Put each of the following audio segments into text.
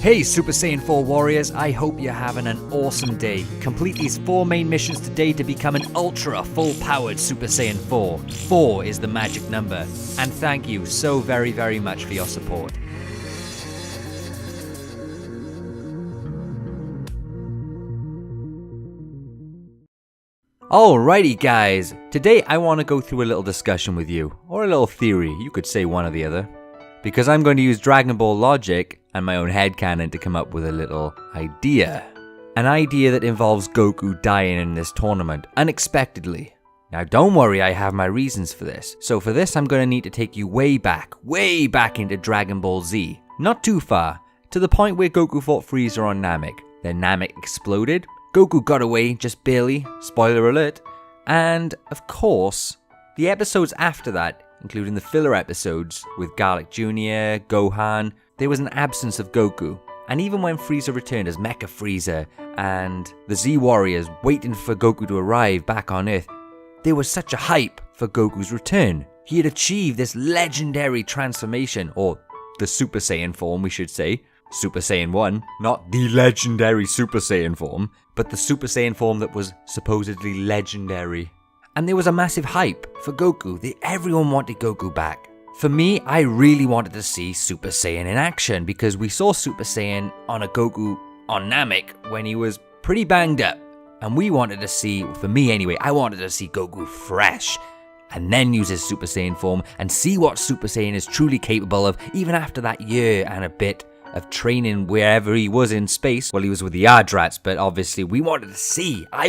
Hey Super Saiyan 4 warriors, I hope you're having an awesome day. Complete these 4 main missions today to become an ultra full-powered Super Saiyan 4. 4 is the magic number. And thank you so very much for your support. Alrighty guys, today I want to go through a little discussion with you, or a little theory, you could say one or the other. Because I'm going to use Dragon Ball logic and my own headcanon to come up with a little idea. An idea that involves Goku dying in this tournament, unexpectedly. Now don't worry, I have my reasons for this. So for this I'm going to need to take you way back into Dragon Ball Z. Not too far, to the point where Goku fought Frieza on Namek. Then Namek exploded, Goku got away, just barely, spoiler alert. And of course, the episodes after that, including the filler episodes with Garlic Jr., Gohan, there was an absence of Goku. And even when Frieza returned as Mecha Frieza and the Z Warriors waiting for Goku to arrive back on Earth, there was such a hype for Goku's return. He had achieved this legendary transformation, or the Super Saiyan form we should say. Super Saiyan 1, not the legendary Super Saiyan form, but the Super Saiyan form that was supposedly legendary. And there was a massive hype for Goku. Everyone wanted Goku back. For me, I really wanted to see Super Saiyan in action because we saw Super Saiyan on a Goku on Namek when he was pretty banged up. And we wanted to see, for me anyway, I wanted to see Goku fresh and then use his Super Saiyan form and see what Super Saiyan is truly capable of even after that year and a bit of training wherever he was in space. Well, he was with the Yardrats, but obviously I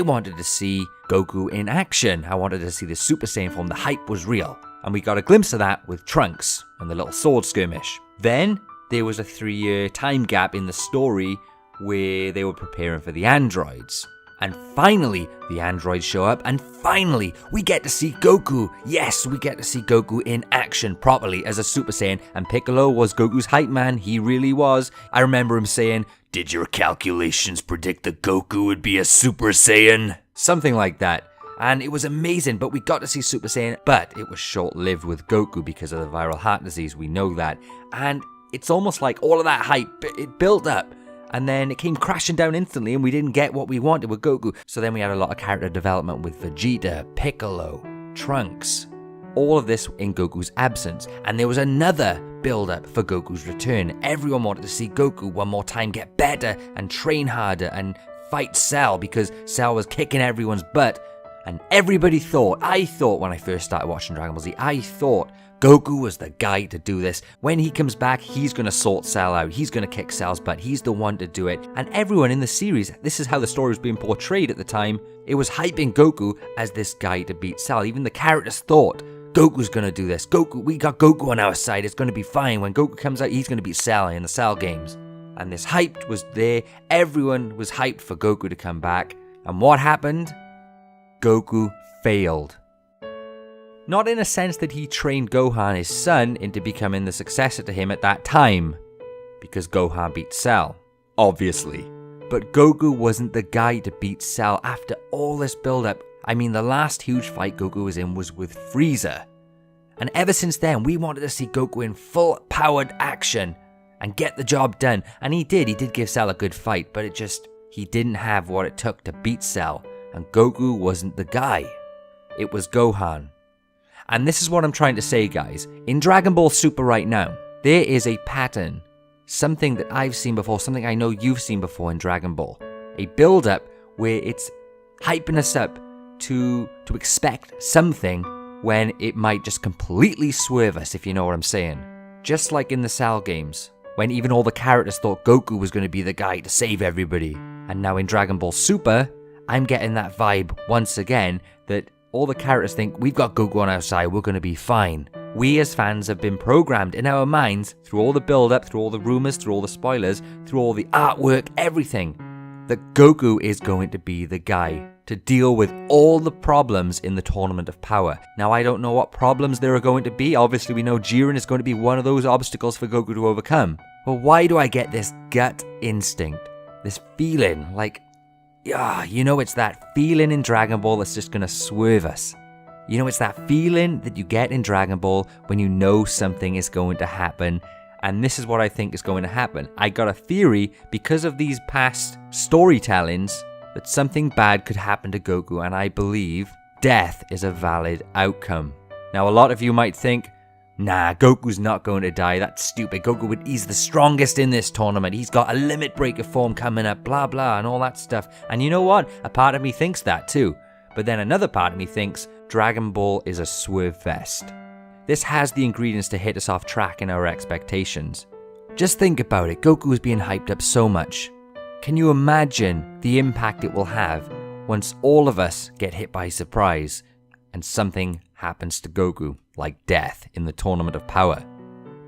wanted to see Goku in action. I wanted to see the Super Saiyan form. The hype was real. And we got a glimpse of that with Trunks and the little sword skirmish. Then there was a 3-year time gap in the story where they were preparing for the androids. And finally, the androids show up, and finally, we get to see Goku. Yes, we get to see Goku in action properly as a Super Saiyan, and Piccolo was Goku's hype man. He really was. I remember him saying, "Did your calculations predict that Goku would be a Super Saiyan?" Something like that. And it was amazing, but we got to see Super Saiyan, but it was short-lived with Goku because of the viral heart disease, we know that. And it's almost like all of that hype, it built up. And then it came crashing down instantly and we didn't get what we wanted with Goku. So then we had a lot of character development with Vegeta, Piccolo, Trunks. All of this in Goku's absence. And there was another build-up for Goku's return. Everyone wanted to see Goku one more time get better and train harder and fight Cell because Cell was kicking everyone's butt. And everybody thought, I thought when I first started watching Dragon Ball Z, I thought Goku was the guy to do this. When he comes back, he's going to sort Cell out. He's going to kick Cell's butt. He's the one to do it. And everyone in the series, this is how the story was being portrayed at the time. It was hyping Goku as this guy to beat Cell. Even the characters thought, Goku's going to do this. We got Goku on our side. It's going to be fine. When Goku comes out, he's going to beat Cell in the Cell games. And this hype was there. Everyone was hyped for Goku to come back. And what happened? Goku failed. Not in a sense that he trained Gohan, his son, into becoming the successor to him at that time, because Gohan beat Cell, obviously. But Goku wasn't the guy to beat Cell after all this build-up. I mean, the last huge fight Goku was in was with Frieza. And ever since then, we wanted to see Goku in full-powered action and get the job done. And he did give Cell a good fight, but he didn't have what it took to beat Cell. And Goku wasn't the guy. It was Gohan. And this is what I'm trying to say, guys. In Dragon Ball Super right now, there is a pattern. Something that I've seen before, something I know you've seen before in Dragon Ball. A build-up where it's hyping us up to expect something when it might just completely swerve us, if you know what I'm saying. Just like in the Cell games, when even all the characters thought Goku was going to be the guy to save everybody. And now in Dragon Ball Super, I'm getting that vibe once again that all the characters think, we've got Goku on our side, we're going to be fine. We as fans have been programmed in our minds, through all the build-up, through all the rumors, through all the spoilers, through all the artwork, everything, that Goku is going to be the guy to deal with all the problems in the Tournament of Power. Now, I don't know what problems there are going to be. Obviously, we know Jiren is going to be one of those obstacles for Goku to overcome. But why do I get this gut instinct? This feeling like, it's that feeling in Dragon Ball that's just going to swerve us. It's that feeling that you get in Dragon Ball when you know something is going to happen And this is what I think is going to happen. I got a theory because of these past storytellings that something bad could happen to Goku, and I believe death is a valid outcome. Now, a lot of you might think, nah, Goku's not going to die. That's stupid. He's the strongest in this tournament. He's got a limit breaker form coming up, blah, blah, and all that stuff. And you know what? A part of me thinks that too. But then another part of me thinks Dragon Ball is a swerve fest. This has the ingredients to hit us off track in our expectations. Just think about it. Goku is being hyped up so much. Can you imagine the impact it will have once all of us get hit by surprise and something happens to Goku, like death in the Tournament of Power?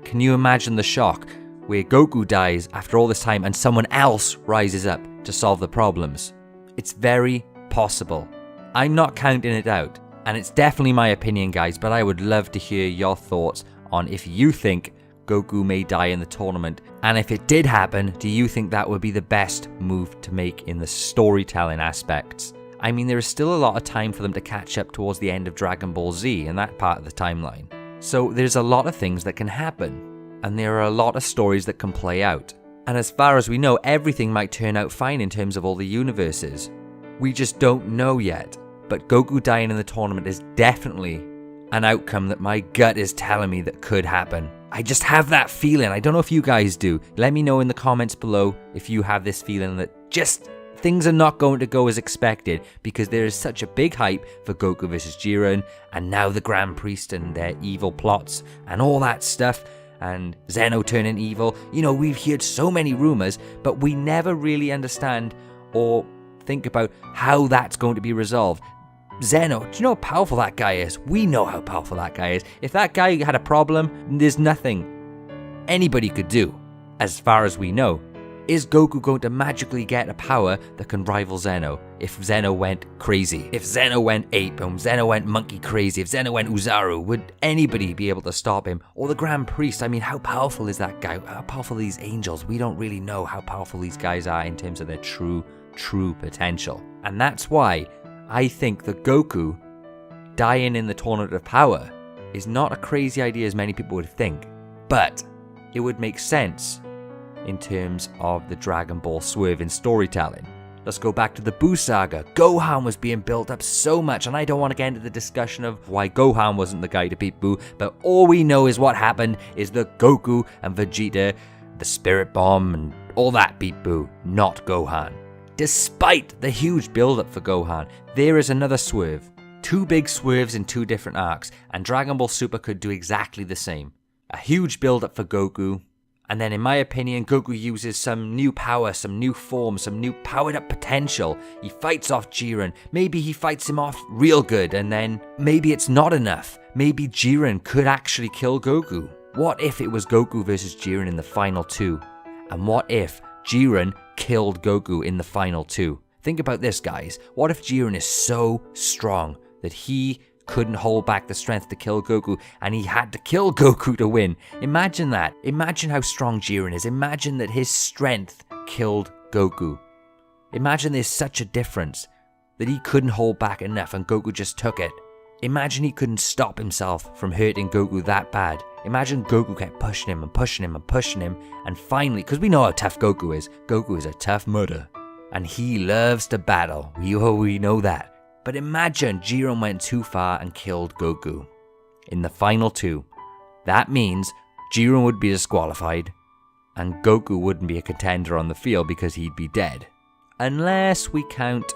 Can you imagine the shock where Goku dies after all this time and someone else rises up to solve the problems? It's very possible. I'm not counting it out. And it's definitely my opinion, guys, but I would love to hear your thoughts on if you think Goku may die in the tournament. And if it did happen, do you think that would be the best move to make in the storytelling aspects? I mean, there is still a lot of time for them to catch up towards the end of Dragon Ball Z in that part of the timeline. So there's a lot of things that can happen. And there are a lot of stories that can play out. And as far as we know, everything might turn out fine in terms of all the universes. We just don't know yet. But Goku dying in the tournament is definitely an outcome that my gut is telling me that could happen. I just have that feeling. I don't know if you guys do. Let me know in the comments below if you have this feeling that just things are not going to go as expected, because there is such a big hype for Goku versus Jiren, and now the Grand Priest and their evil plots and all that stuff, and Zeno turning evil. You know, we've heard so many rumors, but we never really understand or think about how that's going to be resolved. Zeno, do you know how powerful that guy is? We know how powerful that guy is. If that guy had a problem, there's nothing anybody could do, as far as we know. Is Goku going to magically get a power that can rival Zeno? If Zeno went crazy, if Zeno went ape, and Zeno went monkey crazy, if Zeno went Uzaru, would anybody be able to stop him? Or the Grand Priest? I mean, how powerful is that guy? How powerful are these angels? We don't really know how powerful these guys are in terms of their true potential. And that's why I think that Goku dying in the Tournament of Power is not a crazy idea as many people would think, but it would make sense in terms of the Dragon Ball swerve in storytelling. Let's go back to the Buu saga. Gohan was being built up so much, and I don't want to get into the discussion of why Gohan wasn't the guy to beat Buu, but all we know is what happened is that Goku and Vegeta, the Spirit Bomb and all that beat Buu, not Gohan. Despite the huge build-up for Gohan, there is another swerve. Two big swerves in two different arcs, and Dragon Ball Super could do exactly the same. A huge build-up for Goku, and then in my opinion, Goku uses some new power, some new form, some new powered-up potential. He fights off Jiren. Maybe he fights him off real good, and then maybe it's not enough. Maybe Jiren could actually kill Goku. What if it was Goku versus Jiren in the final two? And what if Jiren killed Goku in the final two? Think about this, guys. What if Jiren is so strong that he couldn't hold back the strength to kill Goku, and he had to kill Goku to win? Imagine that. Imagine how strong Jiren is. Imagine that his strength killed Goku. Imagine there's such a difference that he couldn't hold back enough and Goku just took it. Imagine he couldn't stop himself from hurting Goku that bad. Imagine Goku kept pushing him and pushing him and pushing him, and finally, because we know how tough Goku is a tough mudder, and he loves to battle. We know that. But imagine Jiren went too far and killed Goku in the final two. That means Jiren would be disqualified, and Goku wouldn't be a contender on the field because he'd be dead. Unless we count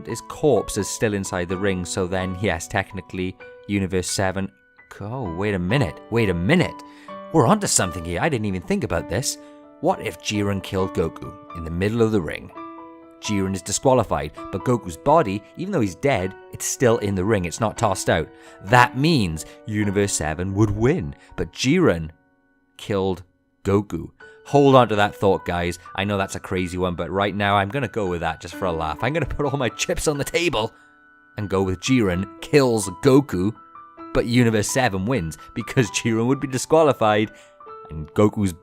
his corpse as still inside the ring, so then, yes, technically, Universe 7... Oh, wait a minute. We're onto something here. I didn't even think about this. What if Jiren killed Goku in the middle of the ring? Jiren is disqualified, but Goku's body, even though he's dead, it's still in the ring. It's not tossed out. That means Universe 7 would win, but Jiren killed Goku. Hold on to that thought, guys. I know that's a crazy one, but right now I'm going to go with that just for a laugh. I'm going to put all my chips on the table and go with Jiren kills Goku, but Universe 7 wins because Jiren would be disqualified and Goku's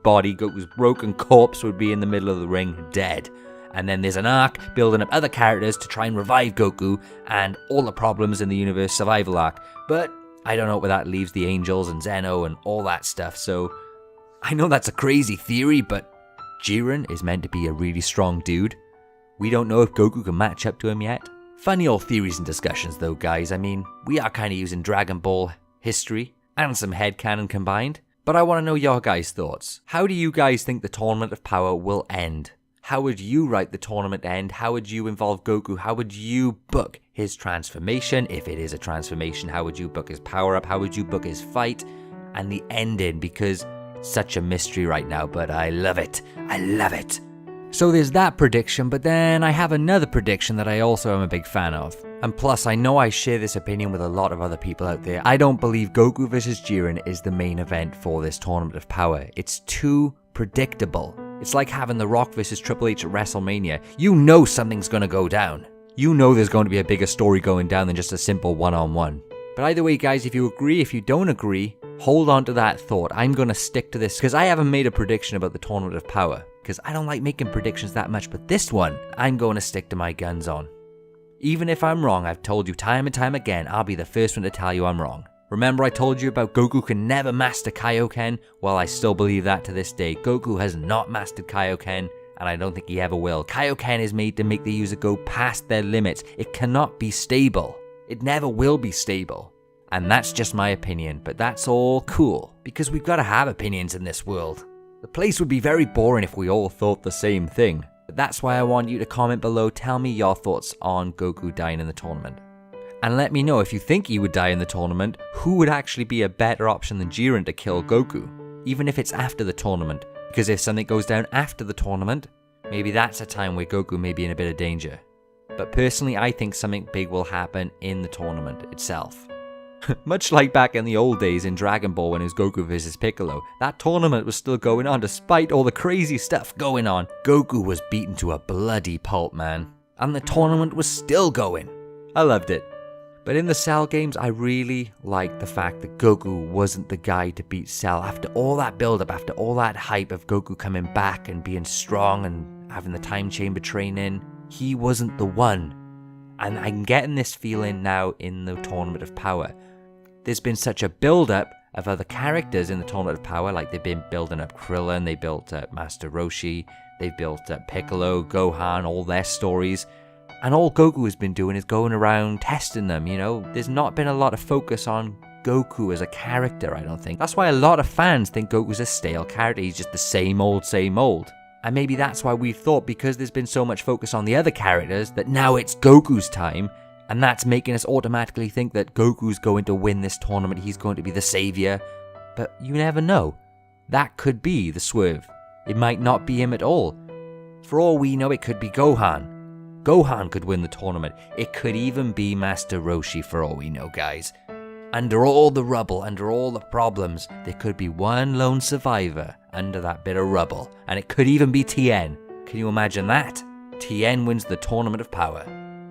broken corpse would be in the middle of the ring, dead. And then there's an arc building up other characters to try and revive Goku and all the problems in the universe survival arc. But I don't know where that leaves the Angels and Zeno and all that stuff, so I know that's a crazy theory, but Jiren is meant to be a really strong dude. We don't know if Goku can match up to him yet. Funny old theories and discussions though, guys. I mean, we are kind of using Dragon Ball history and some headcanon combined. But I want to know your guys' thoughts. How do you guys think the Tournament of Power will end? How would you write the tournament end? How would you involve Goku? How would you book his transformation? If it is a transformation, how would you book his power up? How would you book his fight? And the ending, because it's such a mystery right now, but I love it. I love it. So there's that prediction, but then I have another prediction that I also am a big fan of. And plus, I know I share this opinion with a lot of other people out there. I don't believe Goku vs. Jiren is the main event for this Tournament of Power. It's too predictable. It's like having The Rock vs. Triple H at WrestleMania. You know something's gonna go down. You know there's going to be a bigger story going down than just a simple one-on-one. But either way, guys, if you agree, if you don't agree, hold on to that thought. I'm gonna stick to this because I haven't made a prediction about the Tournament of Power. Because I don't like making predictions that much, but this one, I'm going to stick to my guns on. Even if I'm wrong, I've told you time and time again, I'll be the first one to tell you I'm wrong. Remember I told you about Goku can never master Kaioken? Well, I still believe that to this day. Goku has not mastered Kaioken, and I don't think he ever will. Kaioken is made to make the user go past their limits. It cannot be stable. It never will be stable. And that's just my opinion, but that's all cool, because we've got to have opinions in this world. The place would be very boring if we all thought the same thing. But that's why I want you to comment below, tell me your thoughts on Goku dying in the tournament. And let me know if you think he would die in the tournament, who would actually be a better option than Jiren to kill Goku? Even if it's after the tournament. Because if something goes down after the tournament, maybe that's a time where Goku may be in a bit of danger. But personally, I think something big will happen in the tournament itself. Much like back in the old days in Dragon Ball when it was Goku vs Piccolo, that tournament was still going on despite all the crazy stuff going on. Goku was beaten to a bloody pulp, man. And the tournament was still going. I loved it. But in the Cell games, I really liked the fact that Goku wasn't the guy to beat Cell. After all that build-up, after all that hype of Goku coming back and being strong and having the time chamber training, he wasn't the one. And I'm getting this feeling now in the Tournament of Power. There's been such a build-up of other characters in the Tournament of Power, like they've been building up Krillin, they built up Master Roshi, they've built up Piccolo, Gohan, all their stories, and all Goku has been doing is going around testing them, you know? There's not been a lot of focus on Goku as a character, I don't think. That's why a lot of fans think Goku's a stale character, he's just the same old, same old. And maybe that's why we've thought, because there's been so much focus on the other characters, that now it's Goku's time. And that's making us automatically think that Goku's going to win this tournament, he's going to be the savior. But you never know. That could be the swerve. It might not be him at all. For all we know, it could be Gohan. Gohan could win the tournament. It could even be Master Roshi for all we know, guys. Under all the rubble, under all the problems, there could be one lone survivor under that bit of rubble. And it could even be Tien. Can you imagine that? Tien wins the Tournament of Power.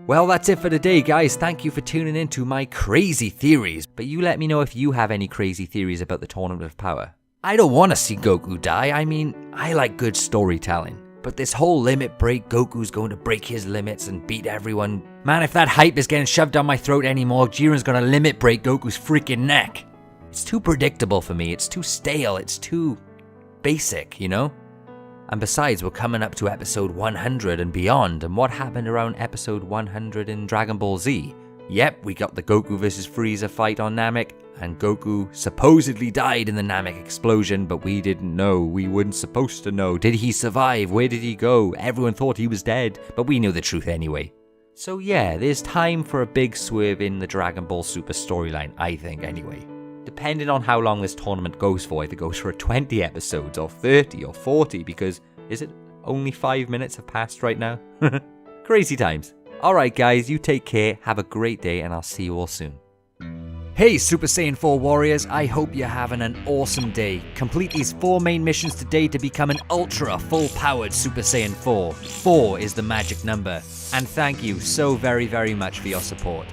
Well, that's it for today, guys. Thank you for tuning in to my crazy theories. But you let me know if you have any crazy theories about the Tournament of Power. I don't want to see Goku die. I mean, I like good storytelling. But this whole limit break, Goku's going to break his limits and beat everyone. Man, if that hype is getting shoved down my throat anymore, Jiren's going to limit break Goku's freaking neck. It's too predictable for me. It's too stale. It's too basic, you know? And besides, we're coming up to episode 100 and beyond, and what happened around episode 100 in Dragon Ball Z? Yep, we got the Goku vs Frieza fight on Namek, and Goku supposedly died in the Namek explosion, but we didn't know. We weren't supposed to know. Did he survive? Where did he go? Everyone thought he was dead, but we knew the truth anyway. So yeah, there's time for a big swerve in the Dragon Ball Super storyline, I think anyway. Depending on how long this tournament goes for, if it goes for 20 episodes or 30 or 40, because is it only 5 minutes have passed right now? Crazy times. Alright guys, you take care, have a great day, and I'll see you all soon. Hey Super Saiyan 4 warriors, I hope you're having an awesome day. Complete these 4 main missions today to become an ultra full-powered Super Saiyan 4. 4 is the magic number. And thank you so very much for your support.